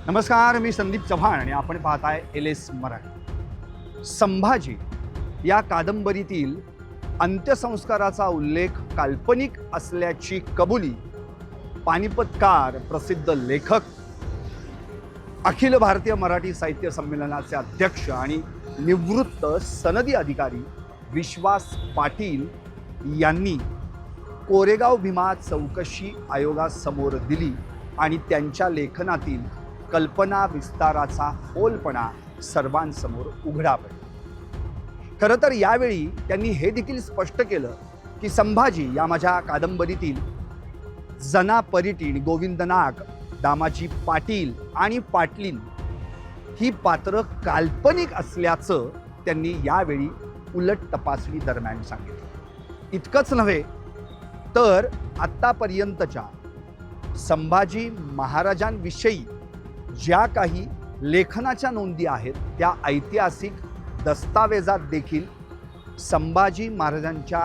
नमस्कार, मी संदीप चव्हाण आणि आपण पाहताय LS मराठी. संभाजी या कादंबरीतील अंत्यसंस्काराचा उल्लेख काल्पनिक असल्याची कबुली पानिपतकार, प्रसिद्ध लेखक, अखिल भारतीय मराठी साहित्य संमेलनाचे अध्यक्ष आणि निवृत्त सनदी अधिकारी विश्वास पाटील यांनी कोरेगाव भीमा चौकशी आयोगासमोर दिली आणि त्यांच्या लेखनातील कल्पना विस्ताराचा फोलपणा सर्वांसमोर उघडा पडला. खरं तर यावेळी त्यांनी हे देखील स्पष्ट केलं की संभाजी या माझ्या कादंबरीतील जना परिटीण, गोविंद नाग, दामाजी पाटील आणि पाटलीन ही पात्र काल्पनिक असल्याचं त्यांनी यावेळी उलट तपासणी दरम्यान सांगितलं. इतकंच नव्हे तर आत्तापर्यंतच्या संभाजी महाराजांविषयी ज्या काही लेखनाच्या नोंदी आहेत त्या ऐतिहासिक दस्तावेजात देखील संभाजी महाराजांच्या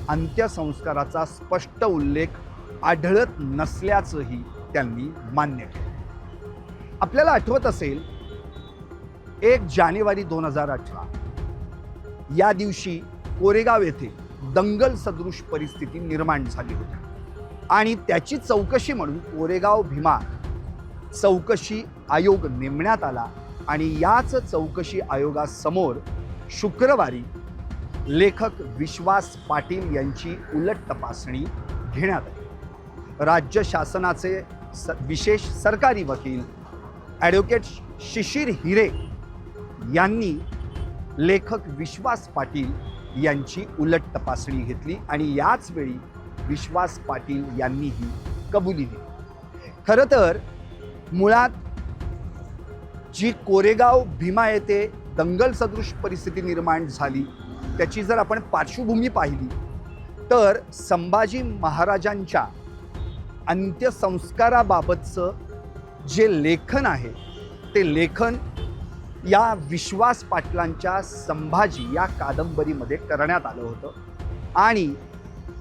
अंत्यसंस्काराचा स्पष्ट उल्लेख आढळत नसल्याचंही त्यांनी मान्य केलं. आपल्याला आठवत असेल 1 जानेवारी 2018 या दिवशी कोरेगाव येथे दंगल सदृश परिस्थिती निर्माण झाली होती आणि त्याची चौकशी म्हणून कोरेगाव भीमा चौकशी आयोग नेमण्यात आला आणि याच चौकशी आयोगासमोर शुक्रवारी लेखक विश्वास पाटील यांची उलट तपासणी घेण्यात आली. राज्य शासनाचे विशेष सरकारी वकील ॲडव्होकेट शिशिर हिरे यांनी लेखक विश्वास पाटील यांची उलट तपासणी घेतली आणि याच वेळी विश्वास पाटील यांनी ही कबुली दिली. खरं तर मुळात जी कोरेगाव भीमा येथे दंगल सदृश परिस्थिती निर्माण झाली त्याची जर आपण पार्श्वभूमी पाहिली तर संभाजी महाराजांच्या अंत्यसंस्काराबाबतचं जे लेखन आहे ते लेखन या विश्वास पाटलांच्या संभाजी या कादंबरीमध्ये करण्यात आलं होतं आणि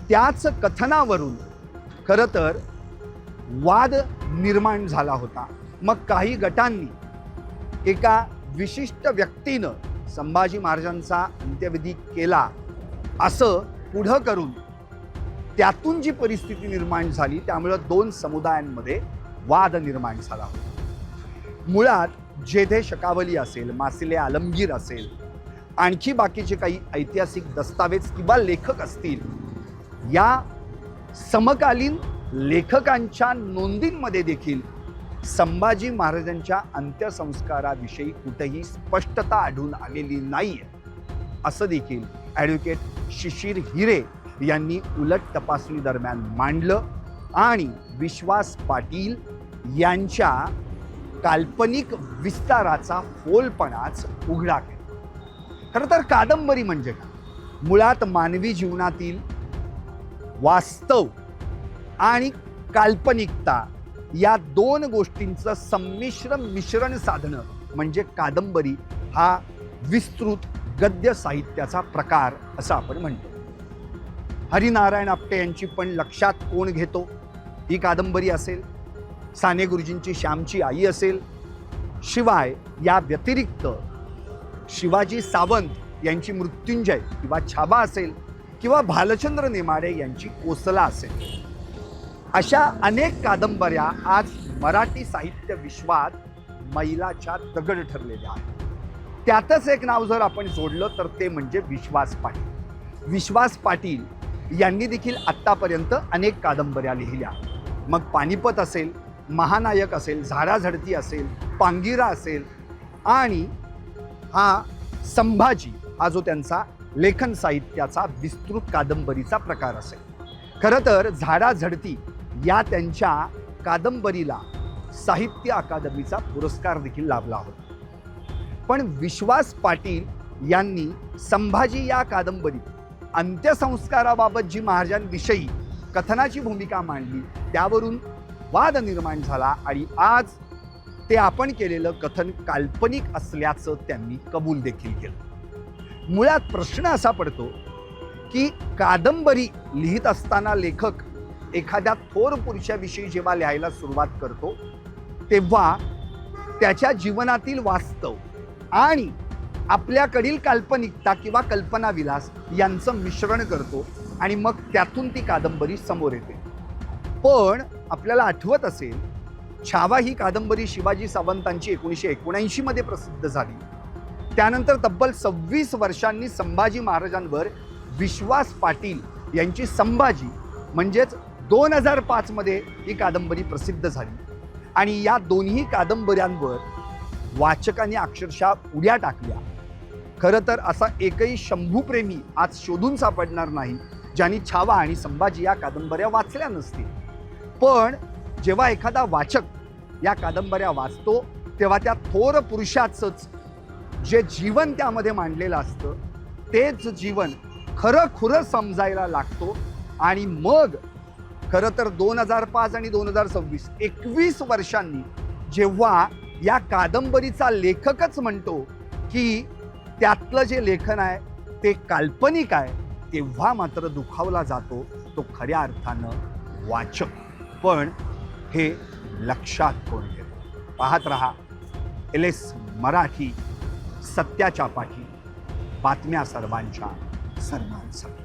त्याच कथनावरून खरं तर वाद निर्माण झाला होता. मग काही गटांनी एका विशिष्ट व्यक्तीनं संभाजी महाराजांचा अंत्यविधी केला असं पुढं करून त्यातून जी परिस्थिती निर्माण झाली त्यामुळे 2 समुदायांमध्ये वाद निर्माण झाला होता. मुळात जेधे शकावली असेल, मासिले आलमगीर असेल, आणखी बाकीचे काही ऐतिहासिक दस्तावेज किंवा लेखक असतील, या समकालीन लेखकांच्या नोंदींमध्ये देखील संभाजी महाराजांच्या अंत्यसंस्काराविषयी कुठेही स्पष्टता आढळून आलेली नाहीये असं देखील ॲडव्होकेट शिशिर हिरे यांनी उलट तपासणी दरम्यान मांडलं आणि विश्वास पाटील यांच्या काल्पनिक विस्ताराचा फोलपणाच उघडा केला. खरं तर कादंबरी म्हणजे काय? मुळात मानवी जीवनातील वास्तव आणि काल्पनिकता या 2 गोष्टींचं संमिश्र मिश्रण साधणं म्हणजे कादंबरी हा विस्तृत गद्य साहित्याचा प्रकार असं आपण म्हणतो. हरिनारायण आपटे यांची पण लक्षात कोण घेतो ही कादंबरी असेल, साने गुरुजींची श्यामची आई असेल, शिवाय या व्यतिरिक्त शिवाजी सावंत यांची मृत्युंजय किंवा छाबा असेल किंवा भालचंद्र नेमाडे यांची कोसला असेल, अशा अनेक कादंबऱ्या आज मराठी साहित्य विश्वात मैलाच्या दगड ठरलेल्या आहेत. त्यातच एक नाव जर आपण जोडलं तर ते म्हणजे विश्वास पाटील. विश्वास पाटील यांनी देखील आत्तापर्यंत अनेक कादंबऱ्या लिहिल्या. मग पानिपत असेल, महानायक असेल, झाडाझडती असेल, पांगिरा असेल आणि हा संभाजी हा जो त्यांचा लेखन साहित्याचा विस्तृत कादंबरीचा प्रकार असेल. खरं तर झाडाझडती या त्यांच्या कादंबरीला साहित्य अकादमीचा पुरस्कार देखील लाभला होता. पण विश्वास पाटील यांनी संभाजी या कादंबरीत अंत्यसंस्काराबाबत जी महाराजांविषयी कथनाची भूमिका मांडली त्यावरून वाद निर्माण झाला आणि आज ते आपण केलेलं कथन काल्पनिक असल्याचं त्यांनी कबूल देखील केलं. मुळात प्रश्न असा पडतो की कादंबरी लिहित असताना लेखक एखाद्या थोर पुरुषाविषयी जेव्हा लिहायला सुरुवात करतो तेव्हा त्याच्या जीवनातील वास्तव आणि आपल्याकडील काल्पनिकता किंवा कल्पनाविलास यांचं मिश्रण करतो आणि मग त्यातून ती कादंबरी समोर येते. पण आपल्याला आठवत असेल, छावा ही कादंबरी शिवाजी सावंतांची 1979 मध्ये प्रसिद्ध झाली. त्यानंतर तब्बल 26 वर्षांनी संभाजी महाराजांवर विश्वास पाटील यांची संभाजी म्हणजेच 2005 मध्ये ही कादंबरी प्रसिद्ध झाली. आणि या दोन्ही कादंबऱ्यांवर वाचकांनी अक्षरशः उड्या टाकल्या. खरं तर असा एकही शंभूप्रेमी आज शोधून सापडणार नाही ज्यांनी छावा आणि संभाजी या कादंबऱ्या वाचल्या नसतील. पण जेव्हा एखादा वाचक या कादंबऱ्या वाचतो तेव्हा त्या थोर पुरुषाचंच जे जीवन त्यामध्ये मांडलेलं असतं तेच जीवन खरं खुरं समजायला लागतो. आणि मग खरं तर 2005 आणि 2026 21 वर्षांनी जेव्हा या कादंबरीचा लेखकच म्हणतो की त्यातलं जे लेखन आहे ते काल्पनिक आहे, तेव्हा मात्र दुखावला जातो तो खऱ्या अर्थानं वाचक. पण हे लक्षात कोण घेतो? पाहत रहा LS मराठी, सत्याच्या पाठी, बातम्या सर्वांच्या सर्वांसाठी.